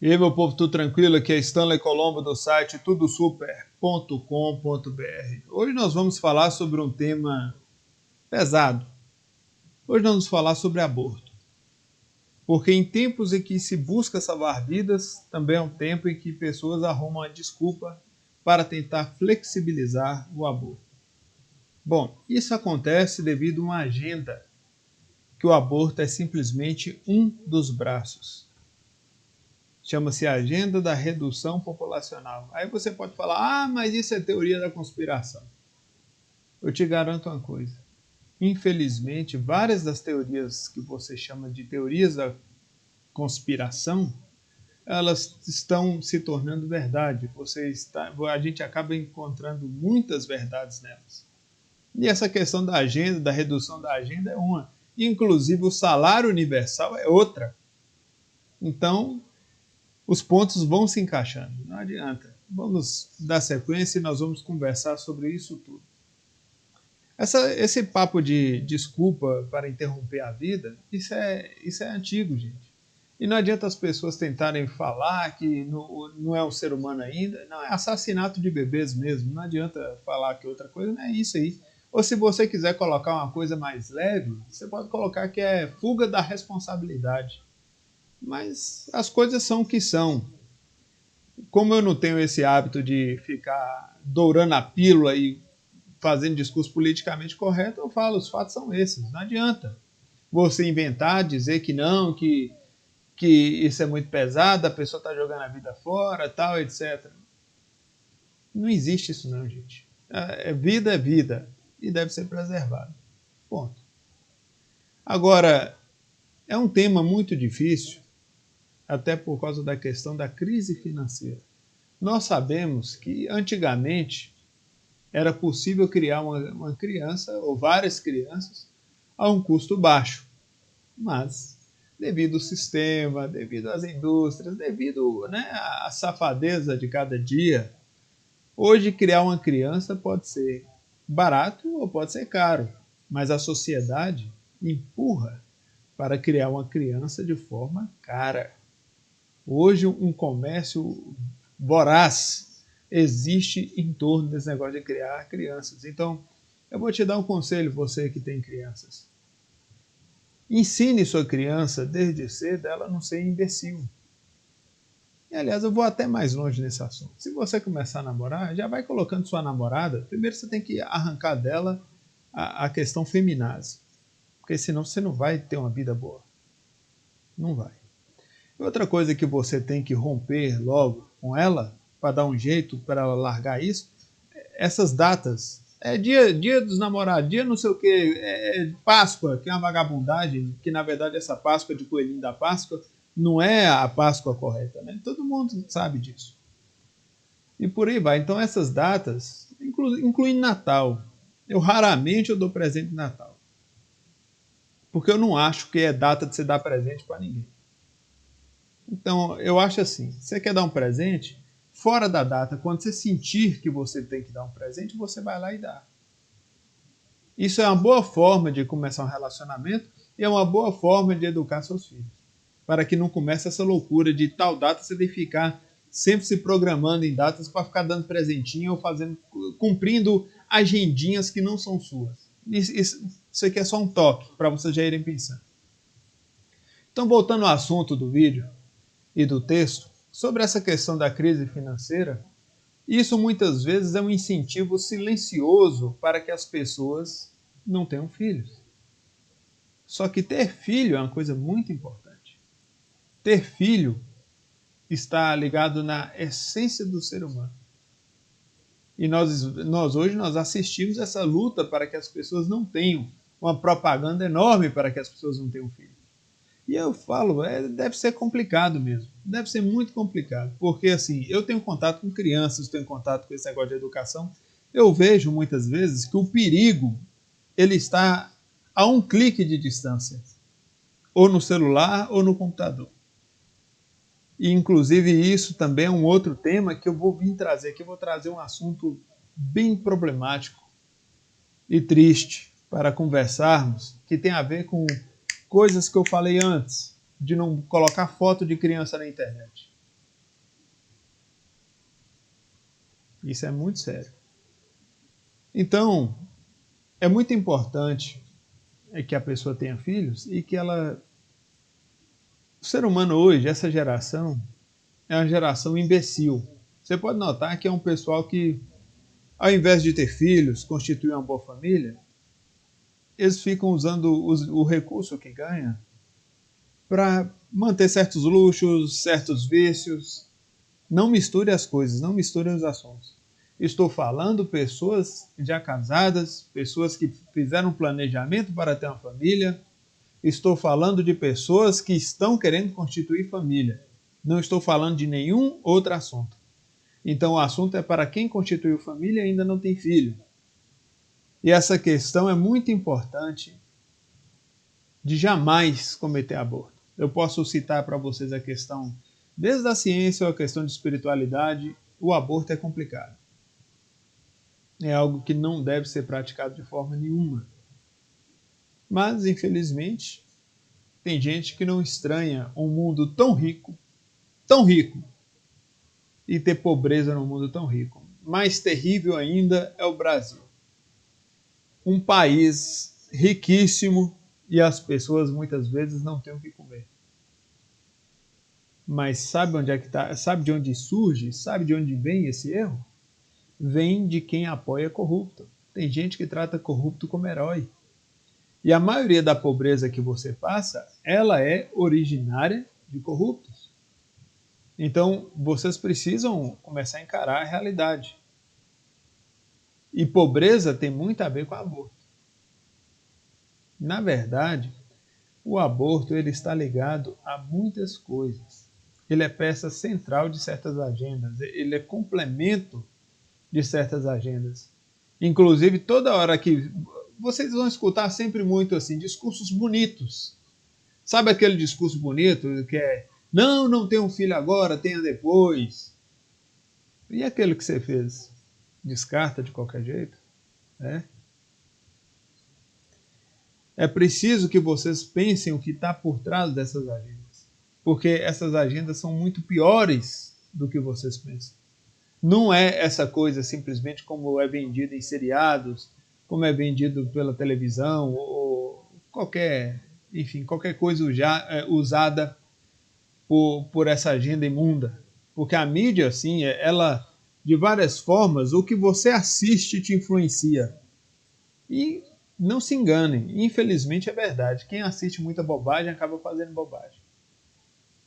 E aí, meu povo, tudo tranquilo? Aqui é Stanley Colombo do site tudosuper.com.br. Hoje nós vamos falar sobre um tema pesado. Hoje nós vamos falar sobre aborto. Porque em tempos em que se busca salvar vidas, também é um tempo em que pessoas arrumam a desculpa para tentar flexibilizar o aborto. Bom, isso acontece devido a uma agenda, que o aborto é simplesmente um dos braços. Chama-se Agenda da Redução Populacional. Aí você pode falar, mas isso é teoria da conspiração. Eu te garanto uma coisa. Infelizmente, várias das teorias que você chama de teorias da conspiração, elas estão se tornando verdade. A gente acaba encontrando muitas verdades nelas. E essa questão da agenda, da redução da agenda é uma. Inclusive o salário universal é outra. Então, os pontos vão se encaixando, não adianta. Vamos dar sequência e nós vamos conversar sobre isso tudo. Esse papo de desculpa para interromper a vida, isso é antigo, gente. E não adianta as pessoas tentarem falar que não é um ser humano ainda. Não, é assassinato de bebês mesmo. Não adianta falar que outra coisa não é isso aí. Ou se você quiser colocar uma coisa mais leve, você pode colocar que é fuga da responsabilidade. Mas as coisas são o que são. Como eu não tenho esse hábito de ficar dourando a pílula e fazendo discurso politicamente correto, eu falo, os fatos são esses. Não adianta você inventar, dizer que não, que isso é muito pesado, a pessoa está jogando a vida fora, tal, etc. Não existe isso não, gente. Vida é vida e deve ser preservada. Ponto. Agora, é um tema muito difícil, até por causa da questão da crise financeira. Nós sabemos que antigamente era possível criar uma criança ou várias crianças a um custo baixo, mas devido ao sistema, devido às indústrias, devido, né, à safadeza de cada dia, hoje criar uma criança pode ser barato ou pode ser caro, mas a sociedade empurra para criar uma criança de forma cara. Hoje um comércio voraz existe em torno desse negócio de criar crianças. Então, eu vou te dar um conselho, você que tem crianças. Ensine sua criança desde cedo a ela não ser imbecil. E, aliás, eu vou até mais longe nesse assunto. Se você começar a namorar, já vai colocando sua namorada. Primeiro você tem que arrancar dela a questão feminazi. Porque senão você não vai ter uma vida boa. Não vai. Outra coisa que você tem que romper logo com ela, para dar um jeito para ela largar isso, essas datas. É dia dos namorados, dia não sei o que, Páscoa, que é uma vagabundagem, que na verdade essa Páscoa de coelhinho da Páscoa não é a Páscoa correta, né? Todo mundo sabe disso. E por aí vai. Então essas datas, incluindo Natal, raramente eu dou presente de Natal. Porque eu não acho que é data de você dar presente para ninguém. Então, eu acho assim, você quer dar um presente, fora da data, quando você sentir que você tem que dar um presente, você vai lá e dá. Isso é uma boa forma de começar um relacionamento e é uma boa forma de educar seus filhos. Para que não comece essa loucura de tal data você tem que ficar sempre se programando em datas para ficar dando presentinho ou cumprindo agendinhas que não são suas. Isso aqui é só um toque para vocês já irem pensando. Então, voltando ao assunto do vídeo, e do texto, sobre essa questão da crise financeira, isso muitas vezes é um incentivo silencioso para que as pessoas não tenham filhos. Só que ter filho é uma coisa muito importante. Ter filho está ligado na essência do ser humano. E nós hoje nós assistimos essa luta para que as pessoas não tenham, uma propaganda enorme para que as pessoas não tenham filho. E eu falo, deve ser complicado mesmo. Deve ser muito complicado. Porque, assim, eu tenho contato com crianças, tenho contato com esse negócio de educação. Eu vejo, muitas vezes, que o perigo, ele está a um clique de distância. Ou no celular, ou no computador. E, inclusive, isso também é um outro tema que eu vou vir trazer aqui. Eu vou trazer um assunto bem problemático e triste para conversarmos, que tem a ver com coisas que eu falei antes, de não colocar foto de criança na internet. Isso é muito sério. Então, é muito importante que a pessoa tenha filhos e que ela... O ser humano hoje, essa geração, é uma geração imbecil. Você pode notar que é um pessoal que, ao invés de ter filhos, constituir uma boa família, eles ficam usando o recurso que ganha para manter certos luxos, certos vícios. Não misture as coisas, não misture os assuntos. Estou falando pessoas já casadas, pessoas que fizeram um planejamento para ter uma família. Estou falando de pessoas que estão querendo constituir família. Não estou falando de nenhum outro assunto. Então o assunto é para quem constituiu família e ainda não tem filho. E essa questão é muito importante de jamais cometer aborto. Eu posso citar para vocês a questão, desde a ciência ou a questão de espiritualidade, o aborto é complicado. É algo que não deve ser praticado de forma nenhuma. Mas, infelizmente, tem gente que não estranha um mundo tão rico, e ter pobreza num mundo tão rico. Mais terrível ainda é o Brasil. Um país riquíssimo e as pessoas muitas vezes não têm o que comer. Mas sabe onde é que tá? Sabe de onde surge? Sabe de onde vem esse erro? Vem de quem apoia corrupto. Tem gente que trata corrupto como herói. E a maioria da pobreza que você passa, ela é originária de corruptos. Então, vocês precisam começar a encarar a realidade. E pobreza tem muito a ver com aborto. Na verdade, o aborto ele está ligado a muitas coisas. Ele é peça central de certas agendas, ele é complemento de certas agendas. Inclusive, toda hora que... Vocês vão escutar sempre muito assim, discursos bonitos. Sabe aquele discurso bonito que é: não, não tenha um filho agora, tenha depois. E aquele que você fez? Descarta de qualquer jeito? É? É preciso que vocês pensem o que está por trás dessas agendas. Porque essas agendas são muito piores do que vocês pensam. Não é essa coisa simplesmente como é vendido em seriados, como é vendido pela televisão, ou qualquer, enfim, qualquer coisa já usada por essa agenda imunda. Porque a mídia, assim, ela, de várias formas, o que você assiste te influencia. E não se enganem, infelizmente é verdade. Quem assiste muita bobagem acaba fazendo bobagem.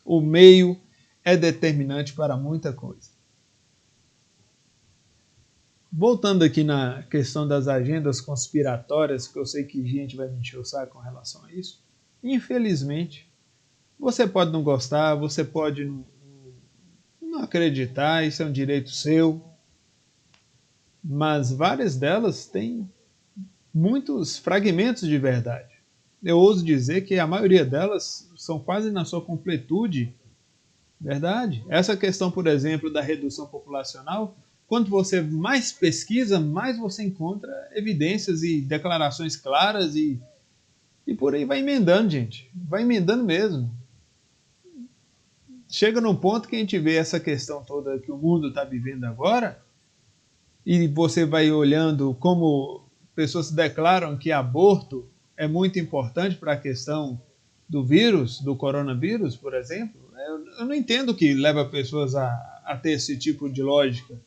O meio é determinante para muita coisa. Voltando aqui na questão das agendas conspiratórias, que eu sei que gente vai me encher o saco com relação a isso, infelizmente, você pode não gostar, você pode não acreditar, isso é um direito seu, mas várias delas têm muitos fragmentos de verdade. Eu ouso dizer que a maioria delas são quase na sua completude verdade. Essa questão, por exemplo, da redução populacional, quanto você mais pesquisa, mais você encontra evidências e declarações claras e por aí vai emendando, gente. Vai emendando mesmo. Chega num ponto que a gente vê essa questão toda que o mundo está vivendo agora e você vai olhando como pessoas declaram que aborto é muito importante para a questão do vírus, do coronavírus, por exemplo. Eu não entendo o que leva pessoas a ter esse tipo de lógica.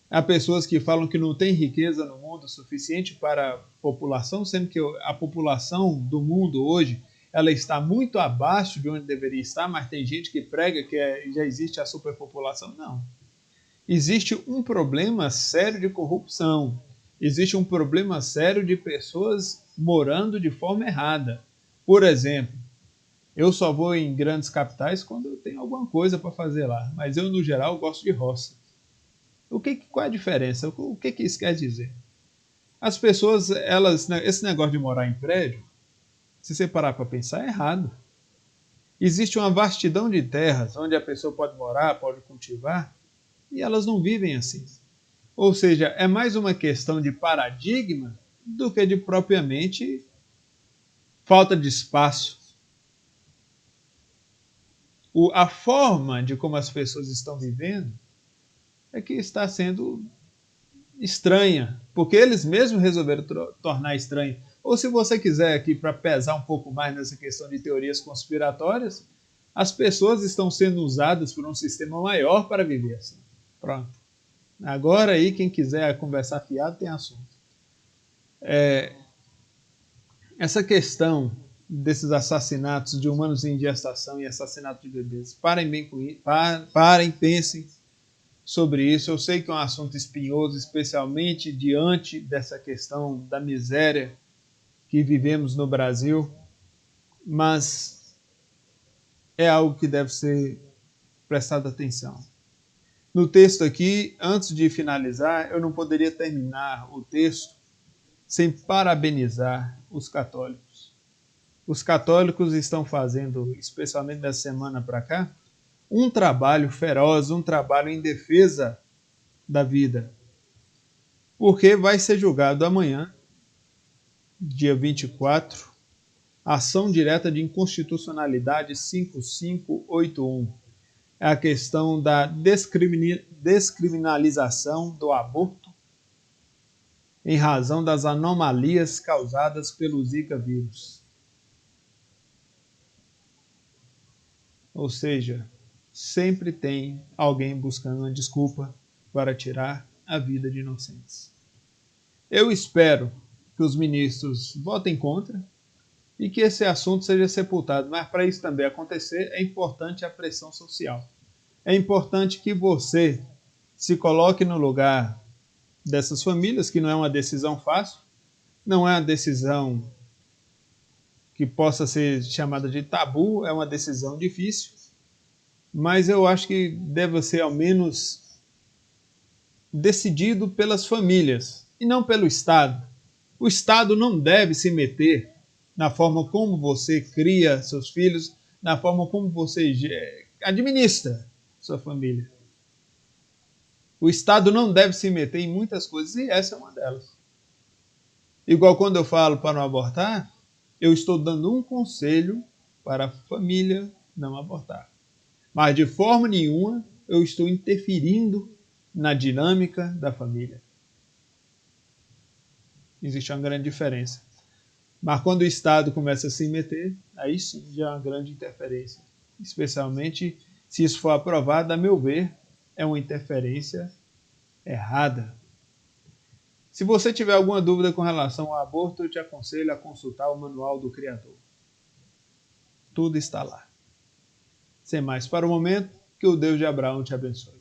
Há pessoas que falam que não tem riqueza no mundo suficiente para a população, sendo que a população do mundo hoje ela está muito abaixo de onde deveria estar, mas tem gente que prega que já existe a superpopulação. Não. Existe um problema sério de corrupção. Existe um problema sério de pessoas morando de forma errada. Por exemplo, eu só vou em grandes capitais quando eu tenho alguma coisa para fazer lá, mas eu, no geral, gosto de roça. Qual é a diferença? O que isso quer dizer? As pessoas, esse negócio de morar em prédio, se você parar para pensar, é errado. Existe uma vastidão de terras onde a pessoa pode morar, pode cultivar, e elas não vivem assim. Ou seja, é mais uma questão de paradigma do que de propriamente falta de espaço. A forma de como as pessoas estão vivendo é que está sendo estranha, porque eles mesmos resolveram tornar estranha. Ou se você quiser aqui para pesar um pouco mais nessa questão de teorias conspiratórias, as pessoas estão sendo usadas por um sistema maior para viver assim. Pronto. Agora aí, quem quiser conversar fiado tem assunto. Essa questão desses assassinatos de humanos em gestação e assassinato de bebês, parem bem com isso, parem, pensem sobre isso. Eu sei que é um assunto espinhoso, especialmente diante dessa questão da miséria que vivemos no Brasil, mas é algo que deve ser prestado atenção. No texto aqui, antes de finalizar, eu não poderia terminar o texto sem parabenizar os católicos. Os católicos estão fazendo, especialmente dessa semana para cá, um trabalho feroz, um trabalho em defesa da vida. Porque vai ser julgado amanhã, dia 24, a ação direta de inconstitucionalidade 5581. É a questão da descriminalização do aborto em razão das anomalias causadas pelo Zika vírus. Ou seja, sempre tem alguém buscando uma desculpa para tirar a vida de inocentes. Eu espero que os ministros votem contra e que esse assunto seja sepultado, mas para isso também acontecer é importante a pressão social. É importante que você se coloque no lugar dessas famílias, que não é uma decisão fácil, não é uma decisão que possa ser chamada de tabu, é uma decisão difícil, mas eu acho que deve ser ao menos decidido pelas famílias e não pelo Estado. O Estado não deve se meter na forma como você cria seus filhos, na forma como você administra sua família. O Estado não deve se meter em muitas coisas e essa é uma delas. Igual quando eu falo para não abortar, eu estou dando um conselho para a família não abortar. Mas de forma nenhuma eu estou interferindo na dinâmica da família. Existe uma grande diferença. Mas quando o Estado começa a se meter, aí sim já é uma grande interferência. Especialmente se isso for aprovado, a meu ver, é uma interferência errada. Se você tiver alguma dúvida com relação ao aborto, eu te aconselho a consultar o Manual do Criador. Tudo está lá. Sem mais para o momento, que o Deus de Abraão te abençoe.